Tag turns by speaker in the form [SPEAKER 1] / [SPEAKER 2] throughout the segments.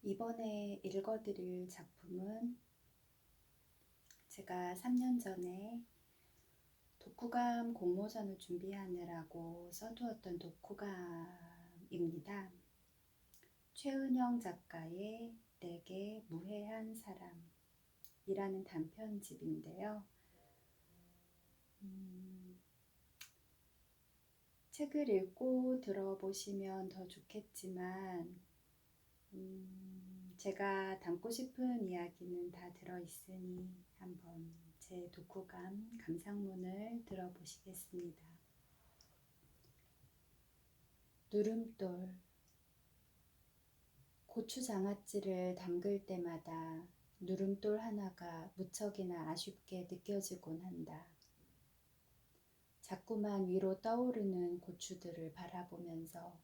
[SPEAKER 1] 이번에 읽어드릴 작품은 제가 3년 전에 독후감 공모전을 준비하느라고 써두었던 독후감입니다. 최은영 작가의 내게 무해한 사람이라는 단편집인데요. 책을 읽고 들어보시면 더 좋겠지만 제가 담고 싶은 이야기는 다 들어있으니 한번 제 독후감 감상문을 들어보시겠습니다. 누름돌. 고추 장아찌를 담글 때마다 누름돌 하나가 무척이나 아쉽게 느껴지곤 한다. 자꾸만 위로 떠오르는 고추들을 바라보면서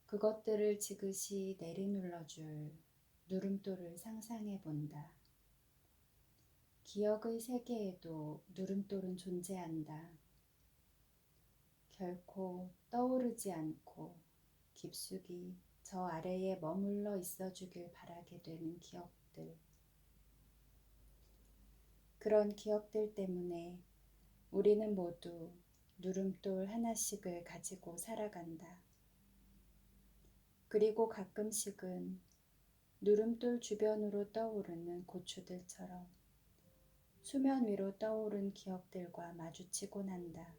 [SPEAKER 1] 그것들을 지그시 내리눌러줄 누름돌을 상상해 본다. 기억의 세계에도 누름돌은 존재한다. 결코 떠오르지 않고 깊숙이 저 아래에 머물러 있어주길 바라게 되는 기억들. 그런 기억들 때문에 우리는 모두 누름돌 하나씩을 가지고 살아간다. 그리고 가끔씩은 누름돌 주변으로 떠오르는 고추들처럼 수면 위로 떠오른 기억들과 마주치곤 한다.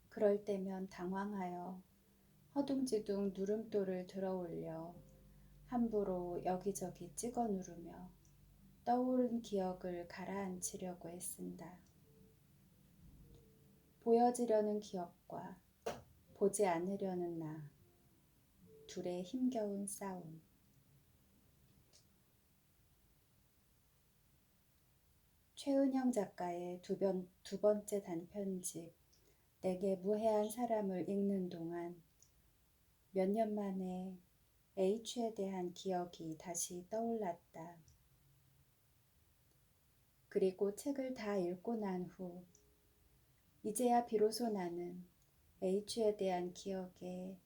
[SPEAKER 1] 그럴 때면 당황하여 허둥지둥 누름돌을 들어올려 함부로 여기저기 찍어 누르며 떠오른 기억을 가라앉히려고 애쓴다. 보여지려는 기억과 보지 않으려는 나, 둘의 힘겨운 싸움. 최은영 작가의 두 번째 단편집 내게 무해한 사람을 읽는 동안 몇 년 만에 H에 대한 기억이 다시 떠올랐다. 그리고 책을 다 읽고 난 후 이제야 비로소 나는 H에 대한 기억에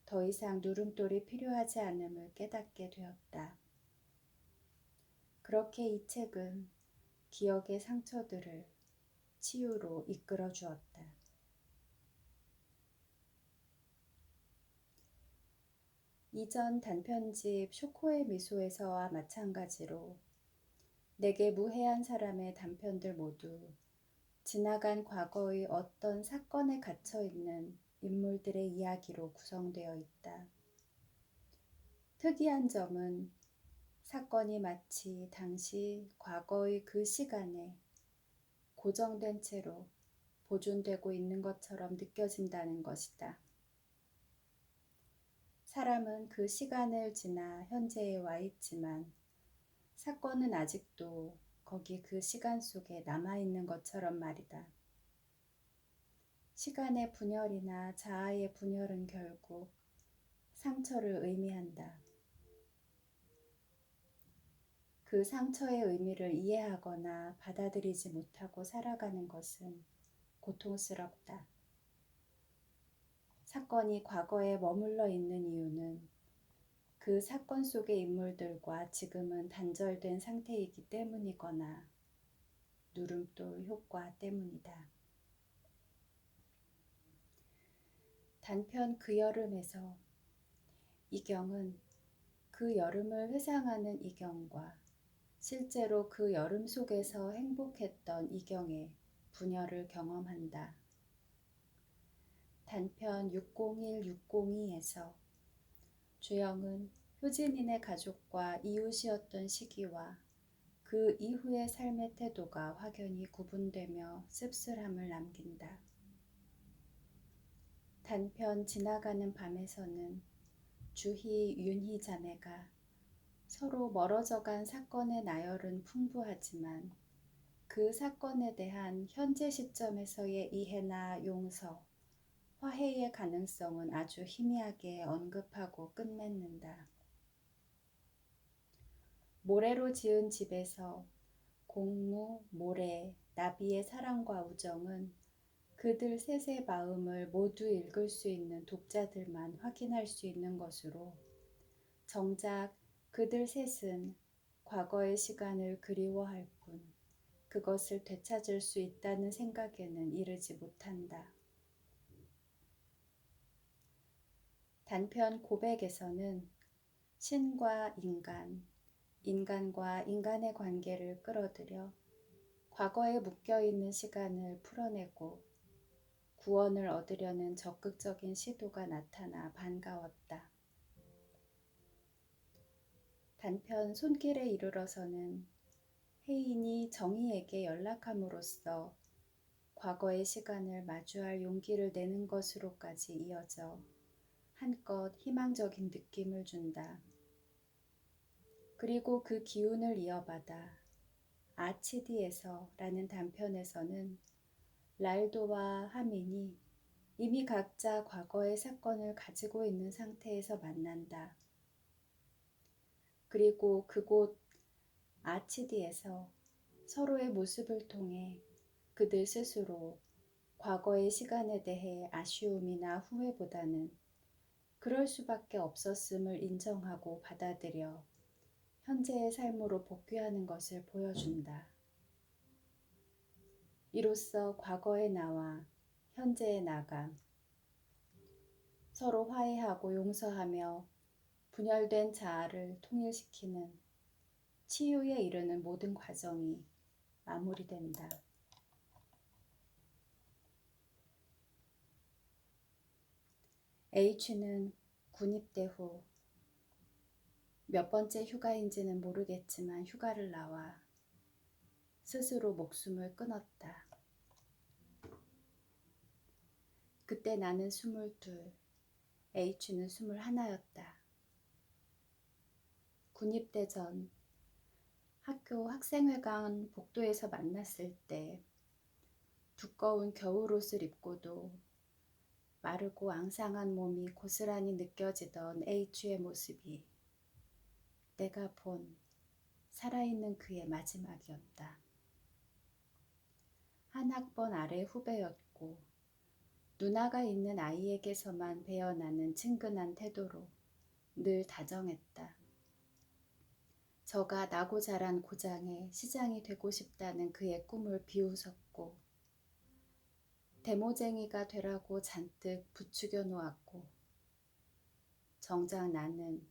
[SPEAKER 1] 더 이상 누름돌이 필요하지 않음을 깨닫게 되었다. 그렇게 이 책은 기억의 상처들을 치유로 이끌어 주었다. 이전 단편집 쇼코의 미소에서와 마찬가지로 내게 무해한 사람의 단편들 모두 지나간 과거의 어떤 사건에 갇혀있는 인물들의 이야기로 구성되어 있다. 특이한 점은 사건이 마치 당시 과거의 그 시간에 고정된 채로 보존되고 있는 것처럼 느껴진다는 것이다. 사람은 그 시간을 지나 현재에 와 있지만 사건은 아직도 거기 그 시간 속에 남아있는 것처럼 말이다. 시간의 분열이나 자아의 분열은 결국 상처를 의미한다. 그 상처의 의미를 이해하거나 받아들이지 못하고 살아가는 것은 고통스럽다. 사건이 과거에 머물러 있는 이유는 그 사건 속의 인물들과 지금은 단절된 상태이기 때문이거나 누름돌 효과 때문이다. 단편 그 여름에서 이경은 그 여름을 회상하는 이경과 실제로 그 여름 속에서 행복했던 이경의 분열을 경험한다. 단편 601-602에서 주영은 효진이네 가족과 이웃이었던 시기와 그 이후의 삶의 태도가 확연히 구분되며 씁쓸함을 남긴다. 단편 지나가는 밤에서는 주희, 윤희 자매가 서로 멀어져간 사건의 나열은 풍부하지만 그 사건에 대한 현재 시점에서의 이해나 용서, 화해의 가능성은 아주 희미하게 언급하고 끝맺는다. 모래로 지은 집에서 공무, 모래, 나비의 사랑과 우정은 그들 셋의 마음을 모두 읽을 수 있는 독자들만 확인할 수 있는 것으로 정작 그들 셋은 과거의 시간을 그리워할 뿐 그것을 되찾을 수 있다는 생각에는 이르지 못한다. 단편 고백에서는 신과 인간, 인간과 인간의 관계를 끌어들여 과거에 묶여있는 시간을 풀어내고 구원을 얻으려는 적극적인 시도가 나타나 반가웠다. 단편 손길에 이르러서는 혜인이 정희에게 연락함으로써 과거의 시간을 마주할 용기를 내는 것으로까지 이어져 한껏 희망적인 느낌을 준다. 그리고 그 기운을 이어받아 아치디에서 라는 단편에서는 랄도와 하민이 이미 각자 과거의 사건을 가지고 있는 상태에서 만난다. 그리고 그곳 아치디에서 서로의 모습을 통해 그들 스스로 과거의 시간에 대해 아쉬움이나 후회보다는 그럴 수밖에 없었음을 인정하고 받아들여 현재의 삶으로 복귀하는 것을 보여준다. 이로써 과거의 나와 현재의 나가 서로 화해하고 용서하며 분열된 자아를 통일시키는 치유에 이르는 모든 과정이 마무리된다. H는 군입대 후 몇 번째 휴가인지는 모르겠지만 휴가를 나와 스스로 목숨을 끊었다. 그때 나는 22, H는 21였다. 군입대 전 학교 학생회관 복도에서 만났을 때 두꺼운 겨울옷을 입고도 마르고 앙상한 몸이 고스란히 느껴지던 H의 모습이 내가 본 살아있는 그의 마지막이었다. 한 학번 아래 후배였고 누나가 있는 아이에게서만 배어나는 친근한 태도로 늘 다정했다. 저가 나고 자란 고장에 시장이 되고 싶다는 그의 꿈을 비웃었고 데모쟁이가 되라고 잔뜩 부추겨 놓았고 정작 나는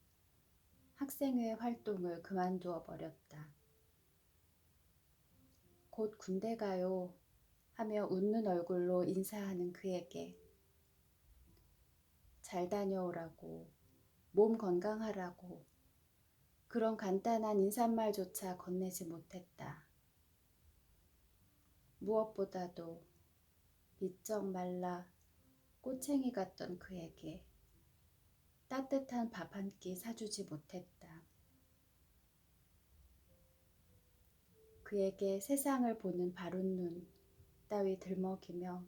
[SPEAKER 1] 학생회 활동을 그만두어 버렸다. 곧 군대 가요 하며 웃는 얼굴로 인사하는 그에게 잘 다녀오라고, 몸 건강하라고 그런 간단한 인사말조차 건네지 못했다. 무엇보다도 비쩍 말라 꼬챙이 같던 그에게 따뜻한 밥 한 끼 사주지 못했다. 그에게 세상을 보는 바른 눈 따위 들먹이며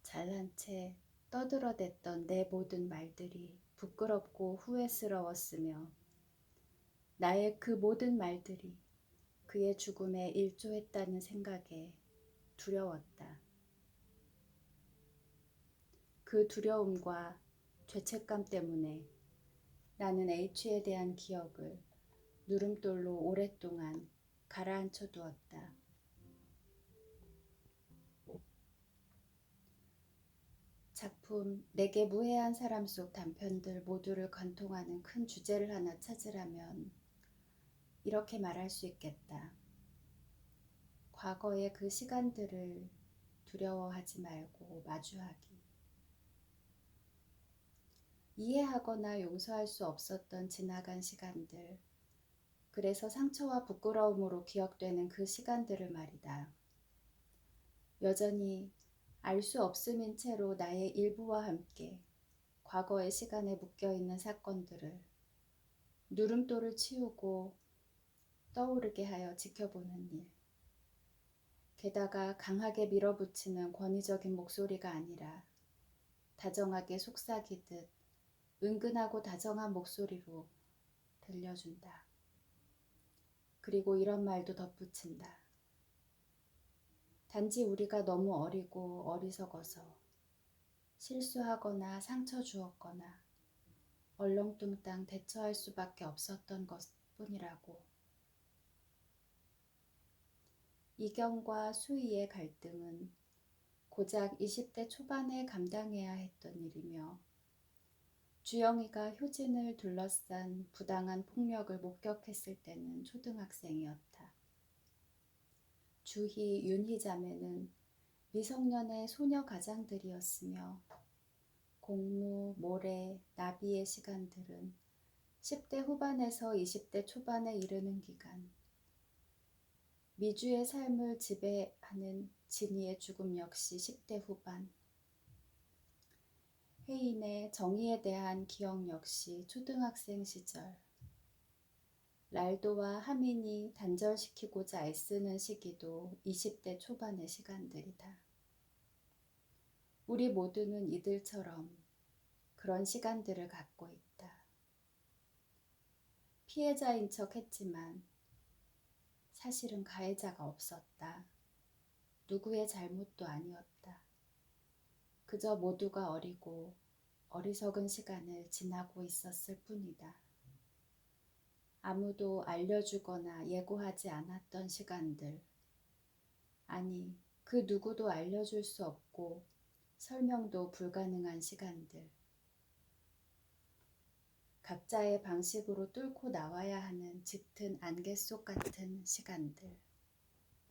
[SPEAKER 1] 잘난 채 떠들어댔던 내 모든 말들이 부끄럽고 후회스러웠으며 나의 그 모든 말들이 그의 죽음에 일조했다는 생각에 두려웠다. 그 두려움과 죄책감 때문에 나는 H에 대한 기억을 누름돌로 오랫동안 가라앉혀 두었다. 작품 내게 무해한 사람 속 단편들 모두를 관통하는 큰 주제를 하나 찾으라면 이렇게 말할 수 있겠다. 과거의 그 시간들을 두려워하지 말고 마주하기. 이해하거나 용서할 수 없었던 지나간 시간들, 그래서 상처와 부끄러움으로 기억되는 그 시간들을 말이다. 여전히 알 수 없음인 채로 나의 일부와 함께 과거의 시간에 묶여있는 사건들을 누름돌을 치우고 떠오르게 하여 지켜보는 일. 게다가 강하게 밀어붙이는 권위적인 목소리가 아니라 다정하게 속삭이듯 은근하고 다정한 목소리로 들려준다. 그리고 이런 말도 덧붙인다. 단지 우리가 너무 어리고 어리석어서 실수하거나 상처 주었거나 얼렁뚱땅 대처할 수밖에 없었던 것뿐이라고. 이경과 수희의 갈등은 고작 20대 초반에 감당해야 했던 일이며 주영이가 효진을 둘러싼 부당한 폭력을 목격했을 때는 초등학생이었다. 주희, 윤희 자매는 미성년의 소녀 가장들이었으며 공무, 모래, 나비의 시간들은 10대 후반에서 20대 초반에 이르는 기간, 미주의 삶을 지배하는 진이의 죽음 역시 10대 후반, 혜인의 정의에 대한 기억 역시 초등학생 시절, 랄도와 하민이 단절시키고자 애쓰는 시기도 20대 초반의 시간들이다. 우리 모두는 이들처럼 그런 시간들을 갖고 있다. 피해자인 척 했지만 사실은 가해자가 없었다. 누구의 잘못도 아니었다. 그저 모두가 어리고 어리석은 시간을 지나고 있었을 뿐이다. 아무도 알려주거나 예고하지 않았던 시간들. 아니, 그 누구도 알려줄 수 없고 설명도 불가능한 시간들. 각자의 방식으로 뚫고 나와야 하는 짙은 안개 속 같은 시간들.